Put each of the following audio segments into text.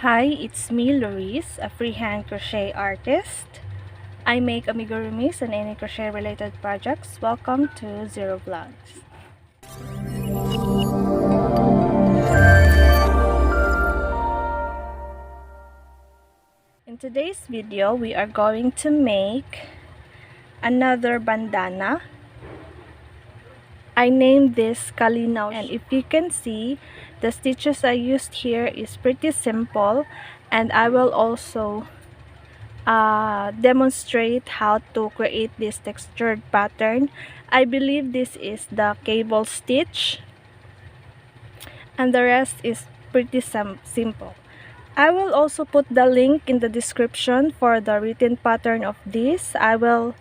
Hi, it's me, Loris, a freehand crochet artist. I make amigurumis and any crochet related projects. Welcome to Ziru Vlogz. In today's video, we are going to make another bandana. I named this Kalinaw, and if you can see, the stitches I used here is pretty simple, and I will also demonstrate how to create this textured pattern. I believe this is the cable stitch, and the rest is pretty simple. I will also put the link in the description for the written pattern of this. I will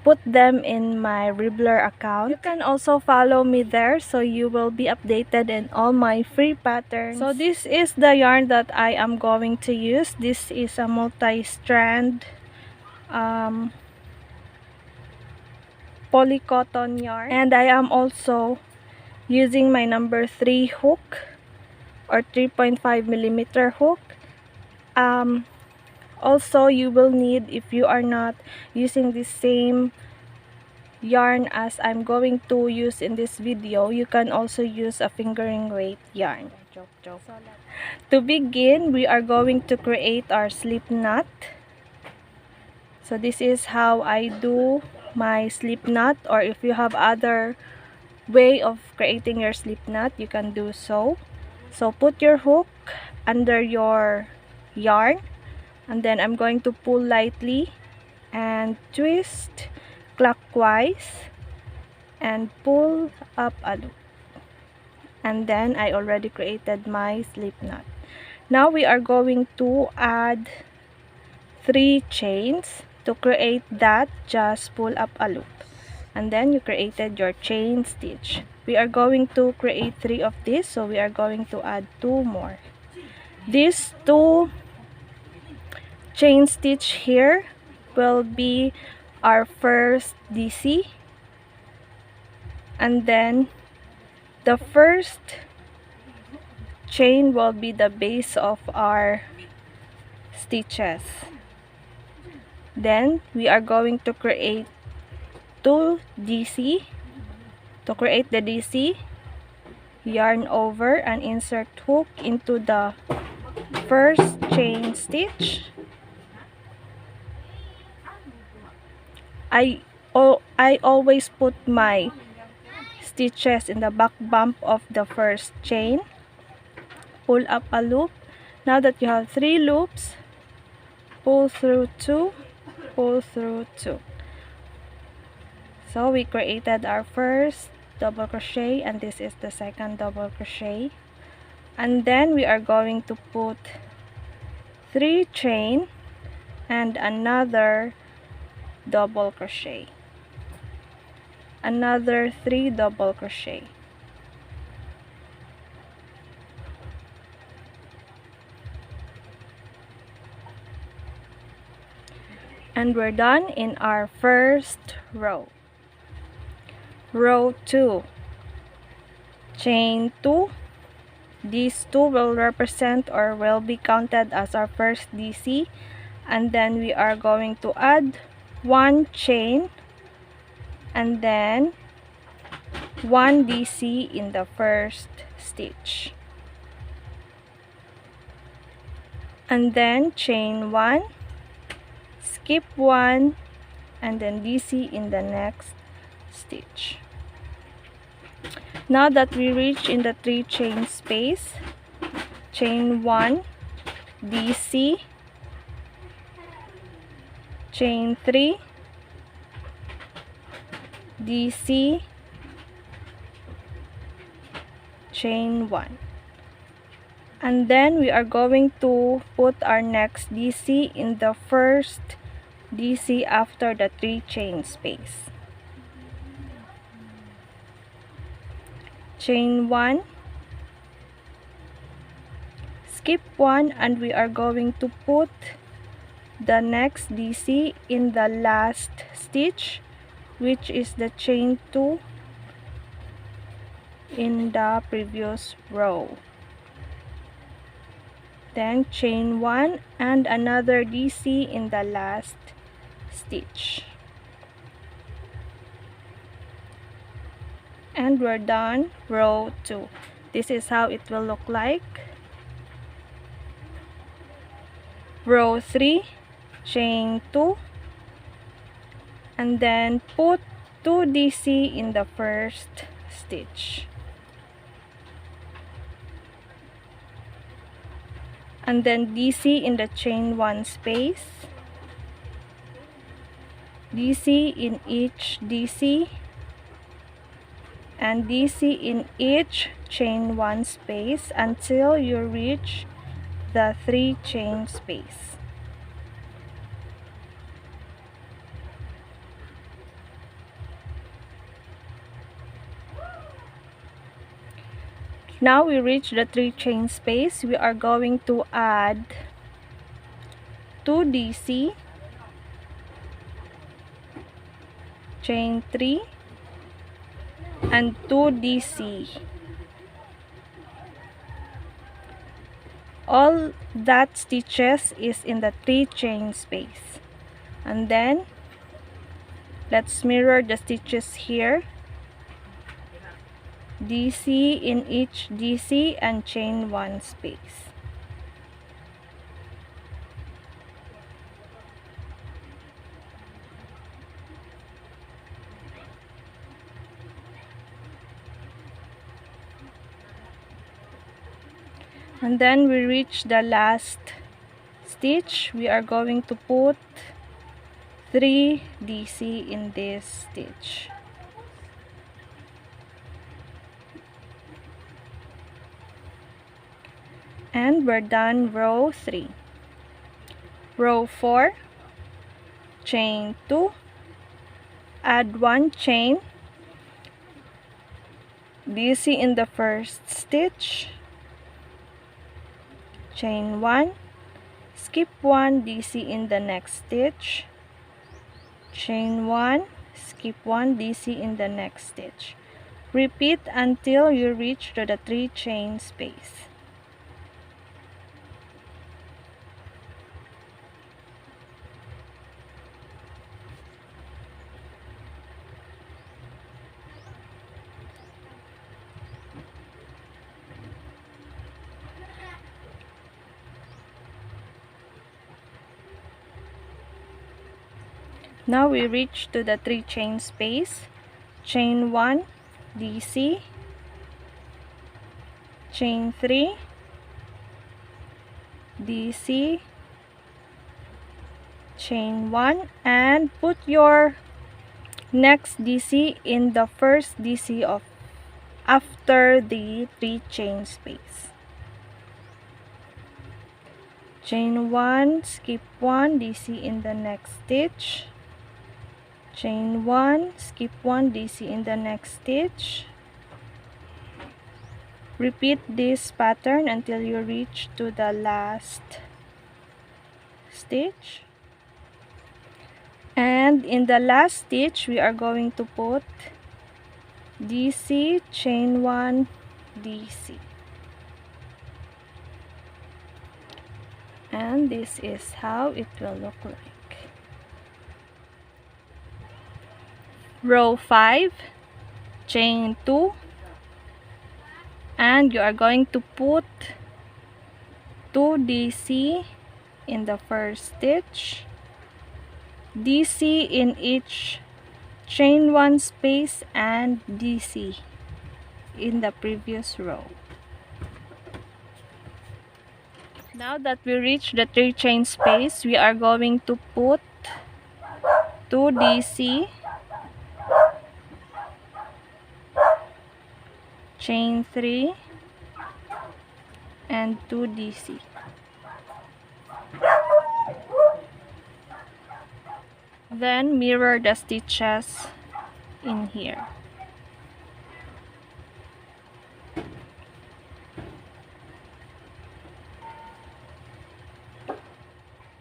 put them in my Ribbler account. You can also follow me there so you will be updated in all my free patterns. So this is the yarn that I am going to use. This is a multi-strand polycotton yarn, and I am also using my number 3 hook or 3.5mm hook. Also, you will need, if you are not using the same yarn as I'm going to use in this video, you can also use a fingering weight yarn. To begin, we are going to create our slip knot. So this is how I do my slip knot, or if you have other way of creating your slip knot, you can do so. So put your hook under your yarn, and then I'm going to pull lightly and twist clockwise and pull up a loop, and then I already created my slip knot. Now we are going to add 3 chains. To create that, just pull up a loop, and then you created your chain stitch. We are going to create 3 of these, so we are going to add 2 more. These 2 chain stitch here will be our first DC, and then the first chain will be the base of our stitches. Then we are going to create 2 DC. To create the DC, yarn over and insert hook into the first chain stitch. I always put my stitches in the back bump of the first chain. Pull up a loop. Now that you have 3 loops, pull through 2, pull through 2. So we created our first double crochet, and this is the second double crochet, and then we are going to put 3 chain and another double crochet, another 3 double crochet, and we're done in our first row. Row 2, chain 2. These 2 will represent or will be counted as our first DC, and then we are going to add 1 chain and then 1 DC in the first stitch, and then chain 1, skip 1, and then DC in the next stitch. Now that we reach in the 3 chain space, chain 1, DC, chain 3, DC, chain 1, and then we are going to put our next DC in the first DC after the 3 chain space. Chain 1, skip 1, and we are going to put the next DC in the last stitch, which is the chain 2 in the previous row. then chain 1 and another DC in the last stitch, and we're done row 2. This is how it will look like. Row 3, chain 2, and then put 2 DC in the first stitch, and then DC in the chain 1 space, DC in each DC, and DC in each chain 1 space until you reach the 3 chain space. Now we reach the 3 chain space. We are going to add 2 DC, chain 3, and 2 DC. All that stitches is in the 3 chain space, and then let's mirror the stitches here. DC in each DC and chain 1 space. And then we reach the last stitch. We are going to put 3 DC in this stitch. And we're done row 3. Row 4, chain 2, add 1 chain, DC in the first stitch, chain 1, skip 1 DC in the next stitch, chain 1, skip 1 DC in the next stitch. Repeat until you reach to the 3 chain space. Now we reach to the 3 chain space, chain 1 DC, chain 3 DC, chain 1, and put your next DC in the first DC of after the 3 chain space. Chain 1, skip 1 DC in the next stitch, chain 1, skip 1 DC in the next stitch. Repeat this pattern until you reach to the last stitch. And in the last stitch, we are going to put DC, chain 1, DC. And this is how it will look like. Row 5, chain 2, and you are going to put 2 DC in the first stitch, DC in each chain 1 space, and DC in the previous row. Now that we reach the 3 chain space, we are going to put 2 DC, chain 3, and 2 DC. Then mirror the stitches in here.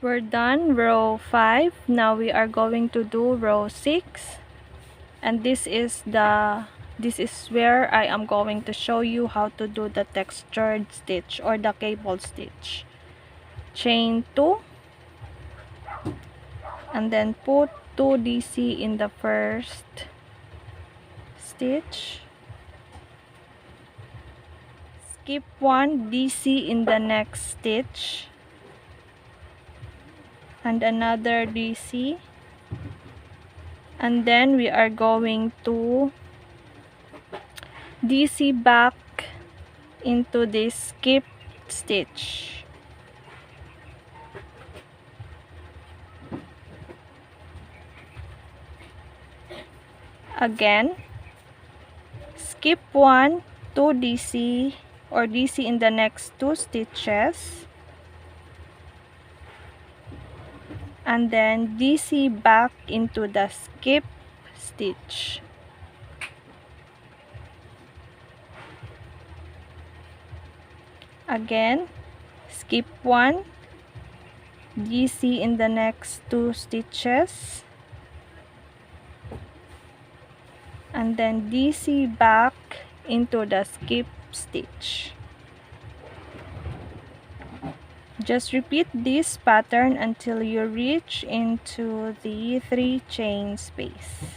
We're done row 5. Now we are going to do row 6, and this is where I am going to show you how to do the textured stitch or the cable stitch. chain 2, and then put 2 DC in the first stitch, skip 1 DC in the next stitch, and another DC, and then we are going to DC back into this skip stitch. Again, skip 1, 2 DC or DC in the next 2 stitches, and then DC back into the skip stitch. Again, skip 1, DC in the next 2 stitches, and then DC back into the skip stitch. Just repeat this pattern until you reach into the 3 chain space.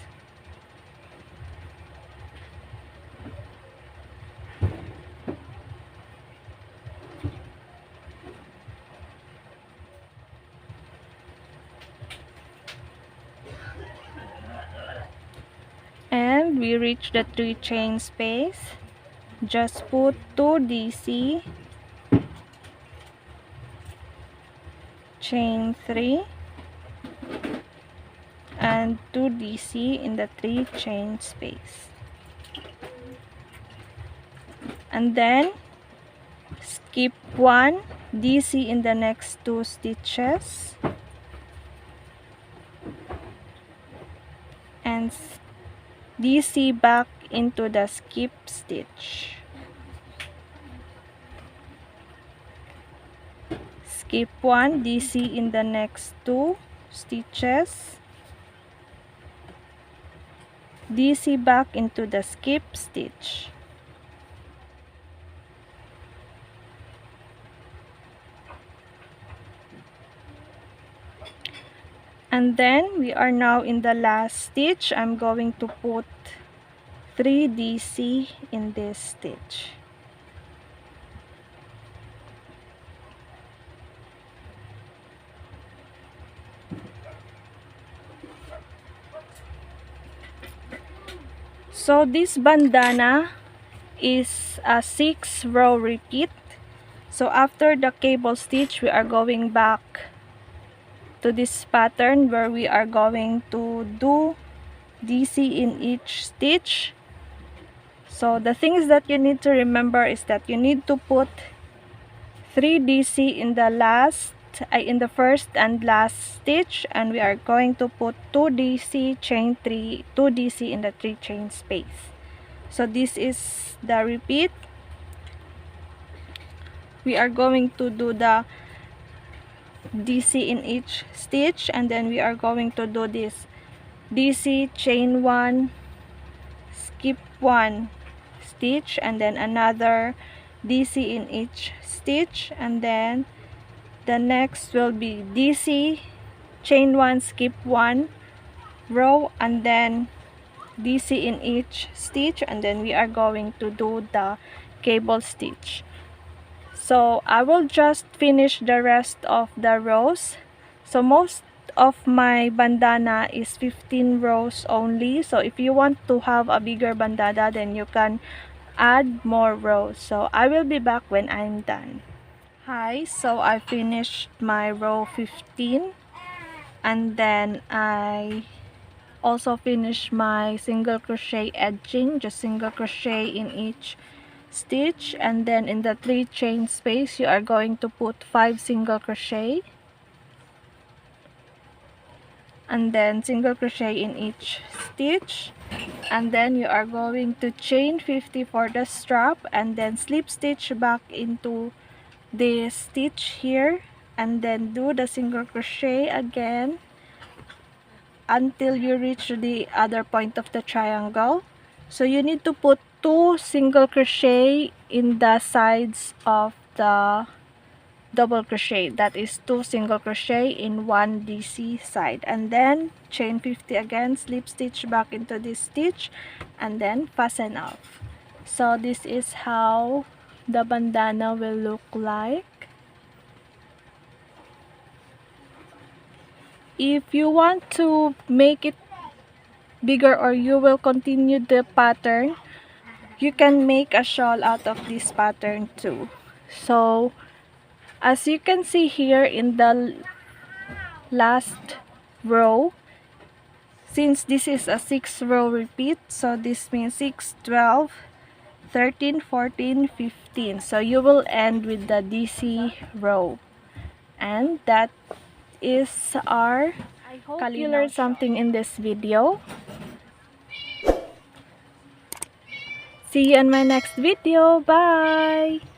And we reach the 3 chain space. Just put 2 DC, chain 3, and 2 DC in the 3 chain space. And then skip 1 DC in the next 2 stitches, and DC back into the skip stitch. Skip 1 DC in the next 2 stitches, DC back into the skip stitch. And then we are now in the last stitch. I'm going to put 3 DC in this stitch. So this bandana is a 6-row repeat. So after the cable stitch, we are going back to this pattern where we are going to do DC in each stitch. So the things that you need to remember is that you need to put 3 DC in the first and last stitch, and we are going to put 2 DC, chain 3, 2 DC in the 3 chain space. So this is the repeat. We are going to do the DC in each stitch, and then we are going to do this DC, chain 1, skip 1 stitch, and then another DC in each stitch, and then the next will be DC, chain 1, skip 1 row, and then DC in each stitch, and then we are going to do the cable stitch. So I will just finish the rest of the rows. So most of my bandana is 15 rows only. So if you want to have a bigger bandana, then you can add more rows. So I will be back when I'm done. Hi, so I finished my row 15, and then I also finished my single crochet edging, just single crochet in each stitch, and then in the 3 chain space you are going to put 5 single crochet, and then single crochet in each stitch, and then you are going to chain 50 for the strap, and then slip stitch back into the stitch here, and then do the single crochet again until you reach the other point of the triangle. So you need to put 2 single crochet in the sides of the double crochet. That is 2 single crochet in 1 DC side, and then chain 50 again, slip stitch back into this stitch, and then fasten off. So this is how the bandana will look like. If you want to make it bigger, or you will continue the pattern, you can make a shawl out of this pattern too. So as you can see here in the last row, since this is a 6-row repeat, so this means 6, 12, 13, 14, 15. So you will end with the DC row. And that is our I hope Kalinaw you learned something in this video. See you in my next video. Bye!